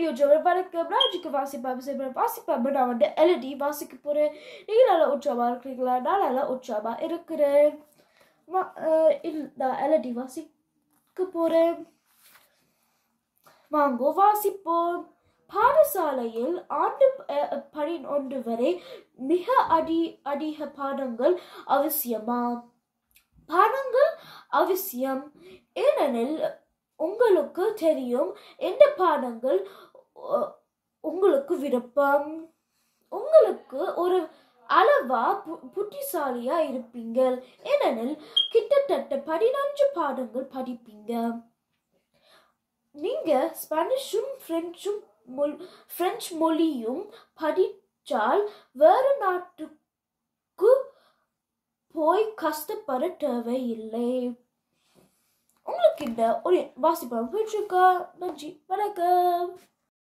Audio ஜோர் வணக்கம் ராஜிக்கு வாசிப்பா நான் வந்து எழுதி வாசிக்க போறேன். நீங்க நல்லா உற்சாகமா இருக்கிறீங்களா? நான் நல்லா உற்சாகமா இருக்கிறேன். நான் எழுதி வாசிக்க போறேன். வாங்கோ வாசிப்போம். பாடசாலையில் ஆண்டு 11 வரை மிக அதிக பாடங்கள் அவசியமா? பாடங்கள் அவசியம். ஏனெனில் உங்களுக்கு தெரியும் எந்த பாடங்கள் உங்களுக்கு விருப்பம். உங்களுக்கு ஒரு அளவா புத்திசாலியா இருப்பீங்க. ஏனெனில் கிட்டத்தட்ட 15 பாடங்கள் படிப்பீங்க. நீங்க ஸ்பானிஷும் பிரெஞ்சு மொழியும் படிச்சால் வேறு நாட்டுக்கு போய் கஷ்டப்பட தேவையில்லை. உங்களுக்கு இந்த ஒரு வாசிப்பா பிடிச்சிருக்கா? நன்றி, வணக்கம்.